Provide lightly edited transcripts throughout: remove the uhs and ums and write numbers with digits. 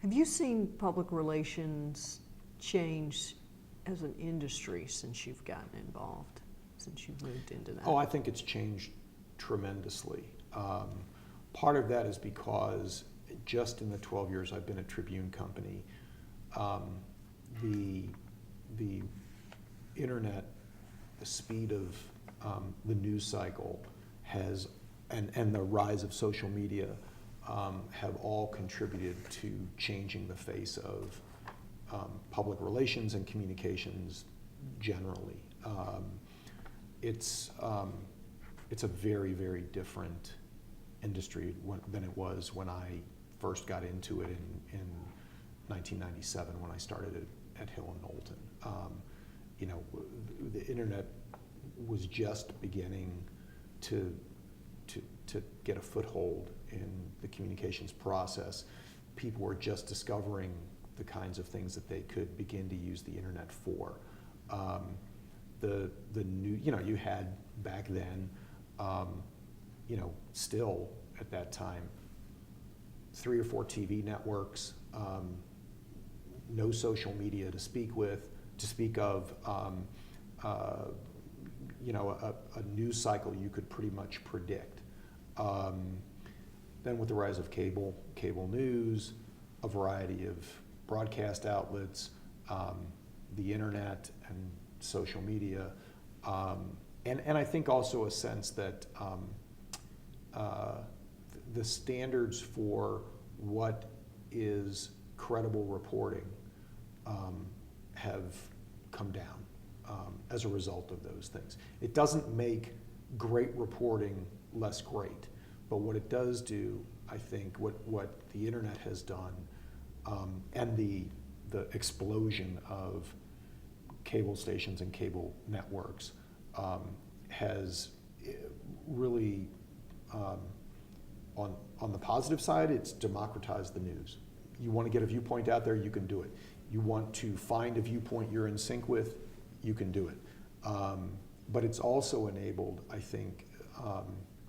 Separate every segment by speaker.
Speaker 1: Have you seen public relations change as an industry since you've gotten involved, since you've moved into that?
Speaker 2: Oh, I think it's changed tremendously. Part of that is because just in the 12 years I've been at Tribune Company, the internet, the speed of the news cycle has, and the rise of social media have all contributed to changing the face of public relations and communications generally. It's a very, very different industry than it was when I first got into it in 1997 when I started at Hill and Knowlton. You know, the internet was just beginning to get a foothold in the communications process. People were just discovering the kinds of things that they could begin to use the internet for. The new, you know, you had back then, you know, still at that time, 3 or 4 TV networks, no social media to speak of, you know, a news cycle you could pretty much predict. Then with the rise of cable news, a variety of broadcast outlets, the internet and social media, and I think also a sense that the standards for what is credible reporting have come down as a result of those things. It doesn't make great reporting less great, but what it does do, I think, what the internet has done, and the explosion of cable stations and cable networks has really, on the positive side, it's democratized the news. You want to get a viewpoint out there, you can do it. You want to find a viewpoint you're in sync with, you can do it. But it's also enabled, I think,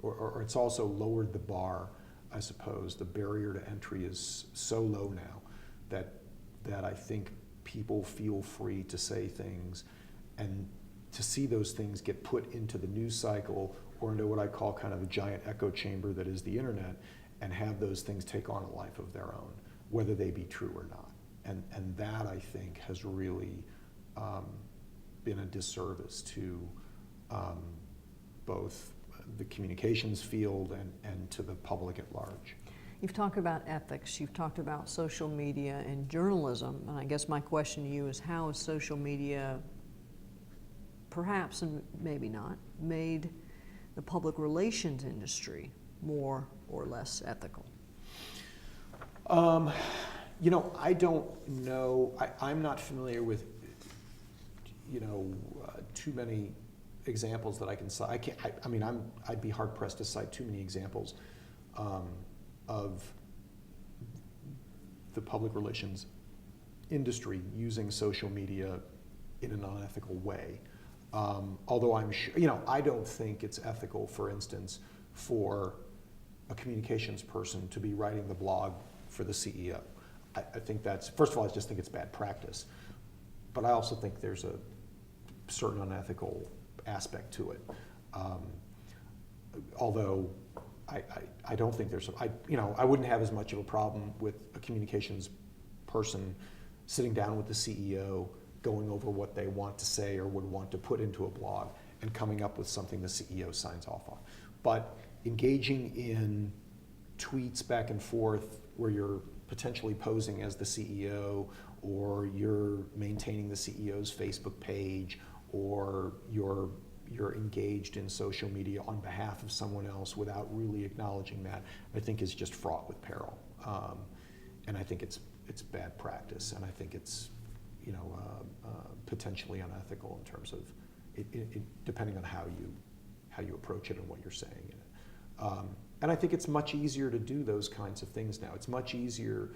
Speaker 2: or it's also lowered the bar, I suppose. The barrier to entry is so low now that I think people feel free to say things, and to see those things get put into the news cycle or into what I call kind of a giant echo chamber that is the internet, and have those things take on a life of their own, whether they be true or not. And that, I think, has really been a disservice to both the communications field and to the public at large.
Speaker 1: You've talked about ethics, you've talked about social media and journalism, and I guess my question to you is, how has social media, perhaps and maybe not, made the public relations industry more or less ethical?
Speaker 2: You know, I don't know, I'm not familiar with, you know, too many examples that I can cite. I'd be hard pressed to cite too many examples of the public relations industry using social media in an unethical way. Although I'm sure, you know, I don't think it's ethical, for instance, for a communications person to be writing the blog for the CEO. I think that's, first of all, I just think it's bad practice, but I also think there's a certain unethical aspect to it. Although I don't think there's, I wouldn't have as much of a problem with a communications person sitting down with the CEO, going over what they want to say or would want to put into a blog, and coming up with something the CEO signs off on. But engaging in tweets back and forth where you're potentially posing as the CEO, or you're maintaining the CEO's Facebook page, or you're engaged in social media on behalf of someone else without really acknowledging that, I think is just fraught with peril. And I think it's bad practice, and I think it's, you know, potentially unethical in terms of it, depending on how you approach it and what you're saying in it. And I think it's much easier to do those kinds of things now. It's much easier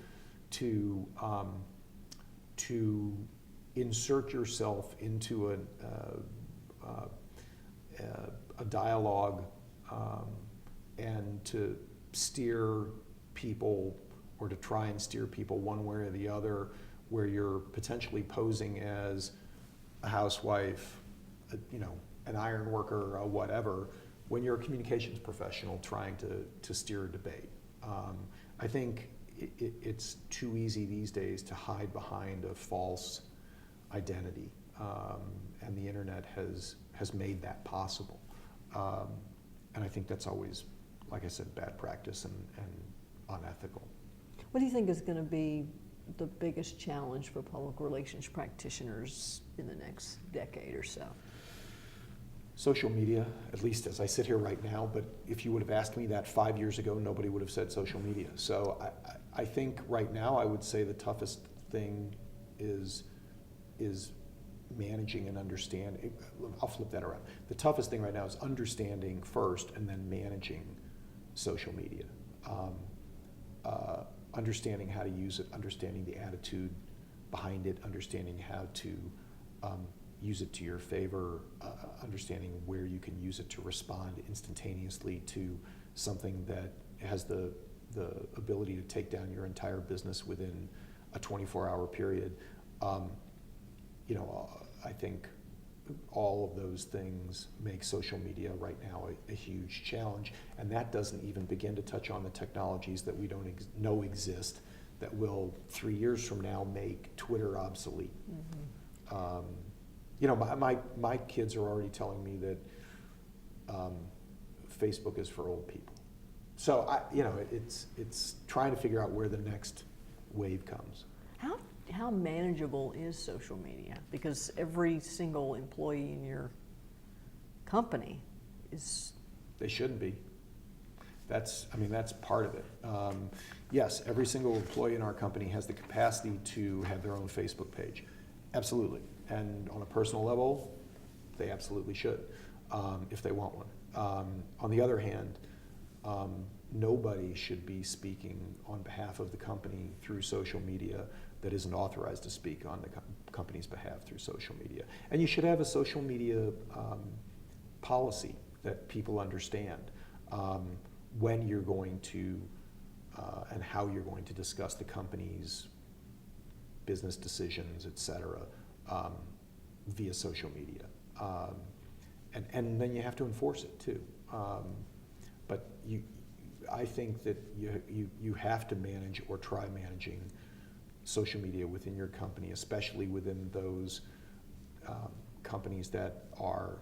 Speaker 2: to insert yourself into a dialogue and to steer people or to try and steer people one way or the other, where you're potentially posing as a housewife, an iron worker, or whatever, when you're a communications professional trying to steer a debate. I think it's too easy these days to hide behind a false identity, and the internet has made that possible. And I think that's always, like I said, bad practice and unethical.
Speaker 1: What do you think is going to be the biggest challenge for public relations practitioners in the next decade or so?
Speaker 2: Social media, at least as I sit here right now, but if you would have asked me that 5 years ago, nobody would have said social media. So I think right now I would say the toughest thing is managing and understanding. I'll flip that around. The toughest thing right now is understanding first and then managing social media. Understanding how to use it, understanding the attitude behind it, understanding how to use it to your favor, understanding where you can use it to respond instantaneously to something that has the ability to take down your entire business within a 24-hour period. I think all of those things make social media right now a huge challenge, and that doesn't even begin to touch on the technologies that we don't know exist that will 3 years from now make Twitter obsolete. My kids are already telling me that Facebook is for old people. So it's trying to figure out where the next wave comes.
Speaker 1: How manageable is social media? Because every single employee in your company is...
Speaker 2: They shouldn't be. That's part of it. Yes, every single employee in our company has the capacity to have their own Facebook page. Absolutely. And on a personal level, they absolutely should, if they want one. On the other hand, nobody should be speaking on behalf of the company through social media that isn't authorized to speak on the company's behalf through social media. And you should have a social media policy that people understand when you're going to and how you're going to discuss the company's business decisions, et cetera, via social media. And then you have to enforce it too. But I think that you have to manage or try managing social media within your company, especially within those companies that are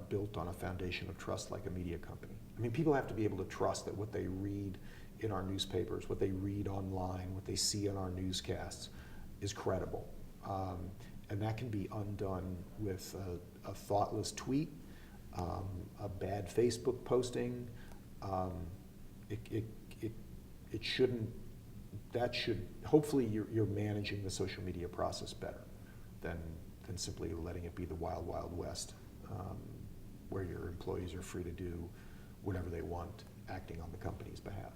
Speaker 2: built on a foundation of trust, like a media company. I mean, people have to be able to trust that what they read in our newspapers, what they read online, what they see in our newscasts is credible. And that can be undone with a thoughtless tweet, a bad Facebook posting. It shouldn't. That should, hopefully you're managing the social media process better than simply letting it be the wild, wild west, where your employees are free to do whatever they want, acting on the company's behalf.